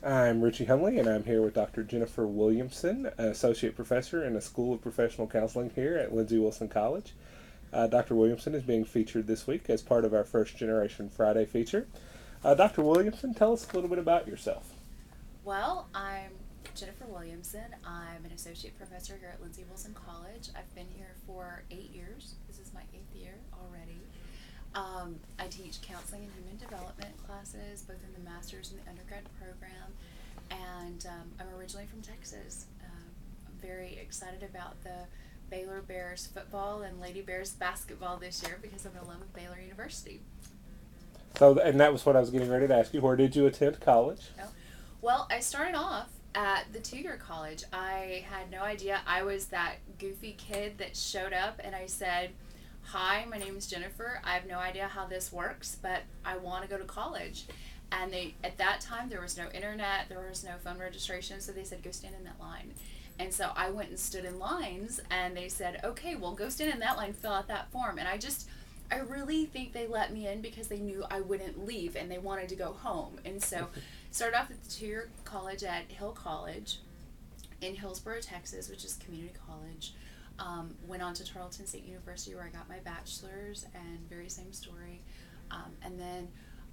I'm Richie Hunley, and I'm here with Dr. Jennifer Williamson, an associate professor in the School of Professional Counseling here at Lindsey Wilson College. Dr. Williamson is being featured this week as part of our First Generation Friday feature. Dr. Williamson, tell us a little bit about yourself. Well, I'm Jennifer Williamson. I'm an associate professor here at Lindsey Wilson College. I've been here for 8 years. This is my 8th year already. I teach counseling and human development classes, both in the master's and the undergrad program. And I'm originally from Texas. I'm very excited about the Baylor Bears football and Lady Bears basketball this year because I'm an alum of Baylor University. And that was what I was getting ready to ask you. Where did you attend college? Oh. Well, I started off at the 2-year college. I had no idea. I was that goofy kid that showed up and I said, "Hi, my name is Jennifer. I have no idea how this works, but I want to go to college." And at that time, there was no internet, there was no phone registration, so they said, "Go stand in that line." And so I went and stood in lines, and they said, "Okay, well, go stand in that line, fill out that form." And I really think they let me in because they knew I wouldn't leave and they wanted to go home. And so started off at the 2-year college at Hill College in Hillsboro, Texas, which is community college. Went on to Tarleton State University where I got my bachelor's, and very same story. And then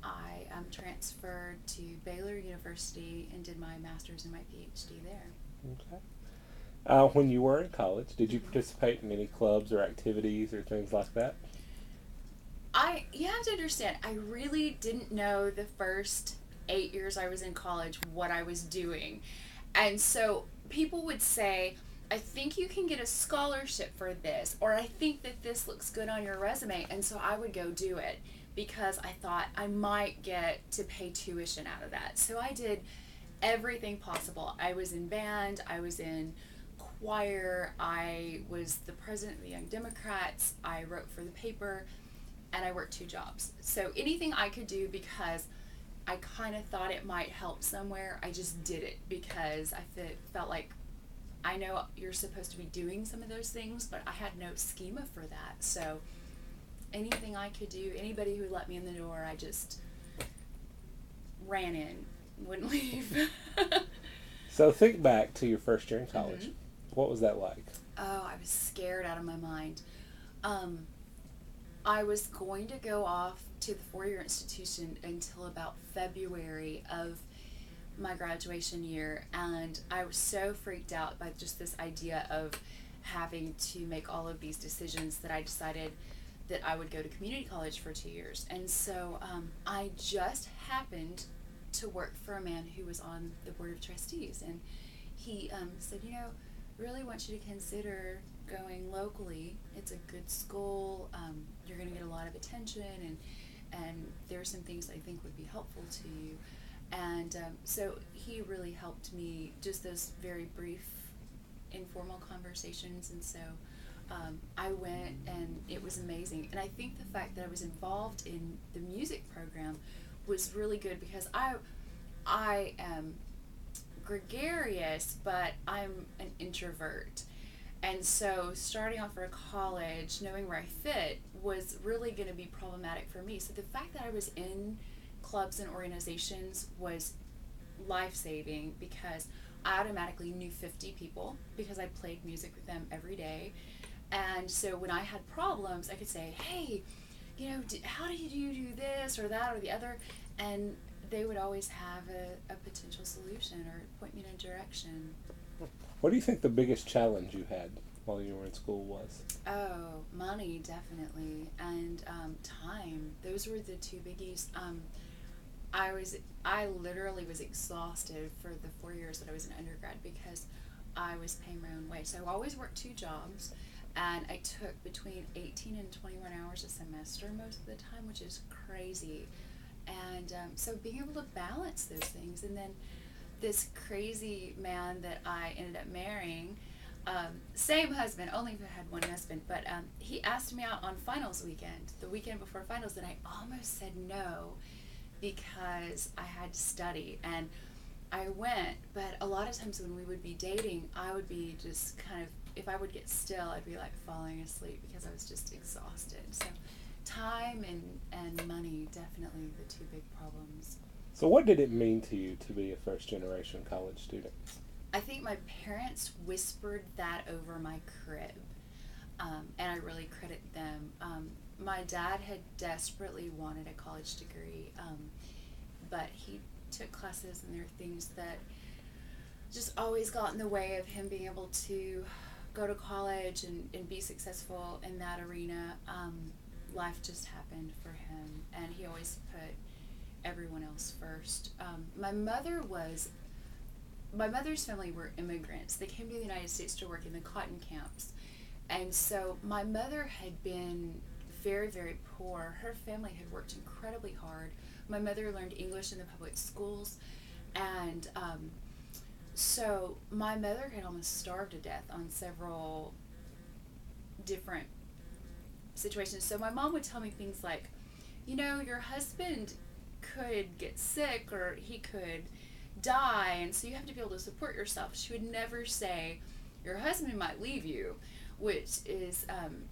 I transferred to Baylor University and did my master's and my PhD there. Okay. When you were in college, did you participate in any clubs or activities or things like that? You have to understand, I really didn't know the first 8 years I was in college what I was doing. And so people would say, "I think you can get a scholarship for this," or "I think that this looks good on your resume." And so I would go do it because I thought I might get to pay tuition out of that. So I did everything possible. I was in band, I was in choir, I was the president of the Young Democrats, I wrote for the paper, and I worked 2 jobs. So anything I could do because I kind of thought it might help somewhere, I just did it because I felt like I know you're supposed to be doing some of those things, but I had no schema for that. So anything I could do, anybody who let me in the door, I just ran in, wouldn't leave. So think back to your first year in college. What was that like? Oh, I was scared out of my mind. I was going to go off to the 4-year institution until about February of my graduation year, and I was so freaked out by just this idea of having to make all of these decisions that I decided that I would go to community college for 2 years. And so I just happened to work for a man who was on the board of trustees, and he said, "Really want you to consider going locally. It's a good school. You're going to get a lot of attention, and there are some things I think would be helpful to you." And so he really helped me, just those very brief, informal conversations. And so I went, and it was amazing. And I think the fact that I was involved in the music program was really good because I am gregarious, but I'm an introvert. And so starting off for college, knowing where I fit was really going to be problematic for me. So the fact that I was in clubs and organizations was life-saving because I automatically knew 50 people because I played music with them every day. And so when I had problems, I could say, "Hey, how do you do this or that or the other?" And they would always have a potential solution or point me in a direction. What do you think the biggest challenge you had while you were in school was? Oh, money, definitely, and time. Those were the two biggies. I literally was exhausted for the 4 years that I was an undergrad because I was paying my own way. So I always worked 2 jobs, and I took between 18 and 21 hours a semester most of the time, which is crazy. And so being able to balance those things, and then this crazy man that I ended up marrying, same husband, only had one husband, but he asked me out on finals weekend, the weekend before finals, and I almost said no because I had to study. And I went, but a lot of times when we would be dating, I would be just kind of, if I would get still, I'd be like falling asleep because I was just exhausted. So time and money, definitely the two big problems. So, what did it mean to you to be a first generation college student? I think my parents whispered that over my crib, and I really credit them. My dad had desperately wanted a college degree, but he took classes, and there are things that just always got in the way of him being able to go to college and be successful in that arena. Life just happened for him, and he always put everyone else first. My mother's family were immigrants. They came to the United States to work in the cotton camps. And so my mother had been very, very poor. Her family had worked incredibly hard. My mother learned English in the public schools. And so my mother had almost starved to death on several different situations. So my mom would tell me things like, your husband could get sick or he could die, and so you have to be able to support yourself. She would never say, your husband might leave you, which is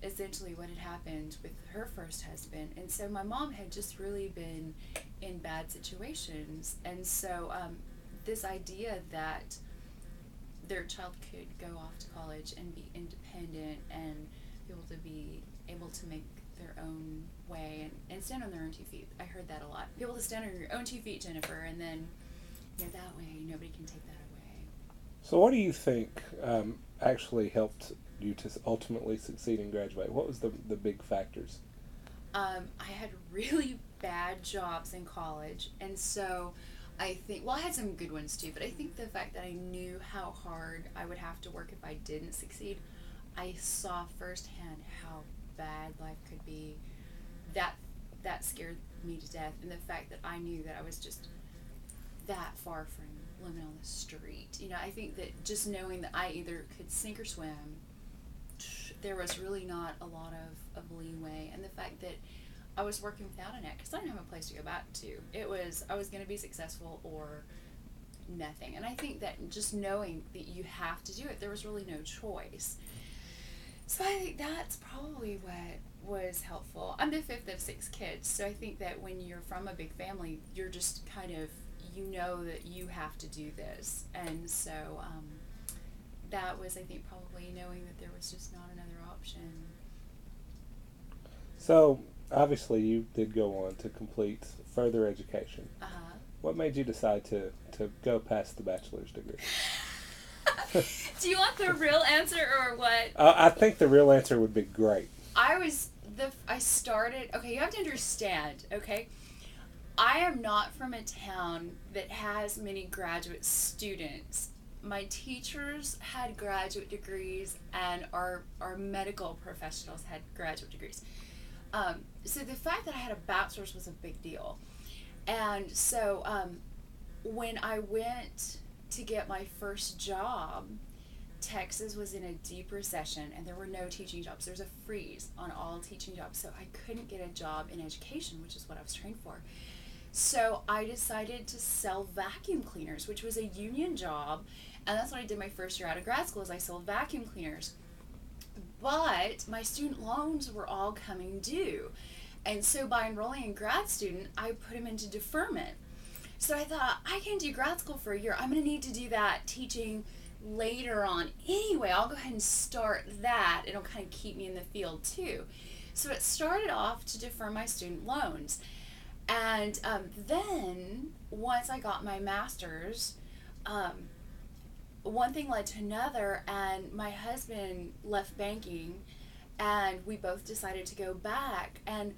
essentially what had happened with her first husband. And so my mom had just really been in bad situations. And so this idea that their child could go off to college and be independent and be able to make their own way and stand on their own 2 feet. I heard that a lot. Be able to stand on your own 2 feet, Jennifer, and then that way nobody can take that away. So, what do you think actually helped you to ultimately succeed and graduate? What was the big factors? I had really bad jobs in college, and so I think, I had some good ones too, but I think the fact that I knew how hard I would have to work if I didn't succeed, I saw firsthand how bad life could be. That scared me to death, and the fact that I knew that I was just that far from living on the street. I think that just knowing that I either could sink or swim, there was really not a lot of leeway. And the fact that I was working without a net, because I didn't have a place to go back to. I was going to be successful or nothing. And I think that just knowing that you have to do it, there was really no choice. So I think that's probably what was helpful. I'm the fifth of 6 kids, so I think that when you're from a big family, you're just kind of, that you have to do this. And so that was, I think, probably knowing that there was just not another option. So, obviously, you did go on to complete further education. Uh-huh. What made you decide to go past the bachelor's degree? Do you want the real answer or what? I think the real answer would be great. I started, okay, you have to understand, okay? I am not from a town that has many graduate students. My teachers had graduate degrees, and our medical professionals had graduate degrees. So the fact that I had a bachelor's was a big deal. And so when I went to get my first job, Texas was in a deep recession, and there were no teaching jobs. There was a freeze on all teaching jobs, so I couldn't get a job in education, which is what I was trained for. So I decided to sell vacuum cleaners, which was a union job, and that's what I did my first year out of grad school, is I sold vacuum cleaners. But my student loans were all coming due, and so by enrolling in grad student, I put them into deferment. So I thought, I can do grad school for a year. I'm going to need to do that teaching later on anyway. I'll go ahead and start that. It'll kind of keep me in the field too. So it started off to defer my student loans. And then once I got my master's, one thing led to another, and my husband left banking, and we both decided to go back. And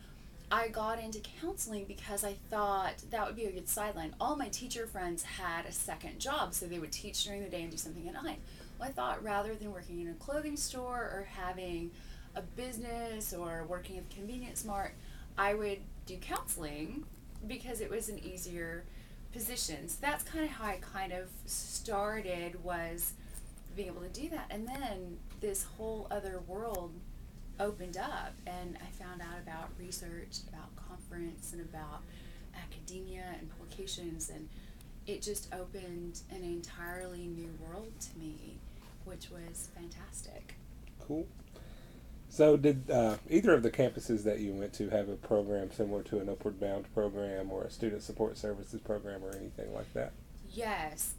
I got into counseling because I thought that would be a good sideline. All my teacher friends had a second job, so they would teach during the day and do something at night. Well, I thought rather than working in a clothing store or having a business or working at the Convenience Mart, I would do counseling because it was an easier position. So that's kind of how I kind of started, was being able to do that. And then this whole other world opened up, and I found out about research, about conference, and about academia and publications, and it just opened an entirely new world to me, which was fantastic. Cool. So, did either of the campuses that you went to have a program similar to an Upward Bound program or a student support services program or anything like that? Yes.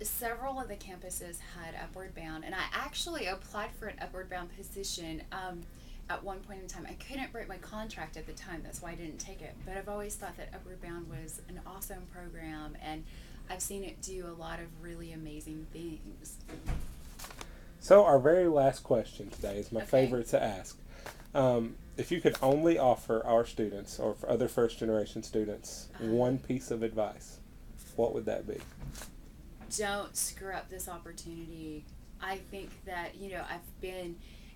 Several of the campuses had Upward Bound, and I actually applied for an Upward Bound position at one point in time. I couldn't break my contract at the time, that's why I didn't take it. But I've always thought that Upward Bound was an awesome program, and I've seen it do a lot of really amazing things. So, our very last question today is my Okay. favorite to ask. If you could only offer our students or for other first generation students Uh, one piece of advice, what would that be? don't screw up this opportunity. I think that, I've been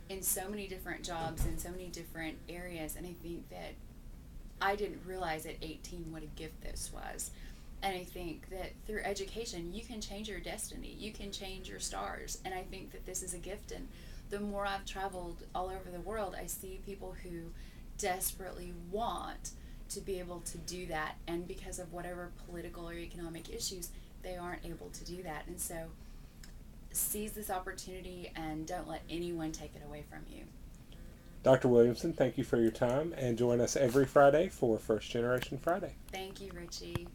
in so many different jobs in so many different areas, and I think that I didn't realize at 18 what a gift this was. And I think that through education, you can change your destiny, you can change your stars. And I think that this is a gift. And the more I've traveled all over the world, I see people who desperately want to be able to do that. And because of whatever political or economic issues, they aren't able to do that. And so seize this opportunity and don't let anyone take it away from you. Dr. Williamson, thank you for your time and join us every Friday for First Generation Friday. Thank you, Richie.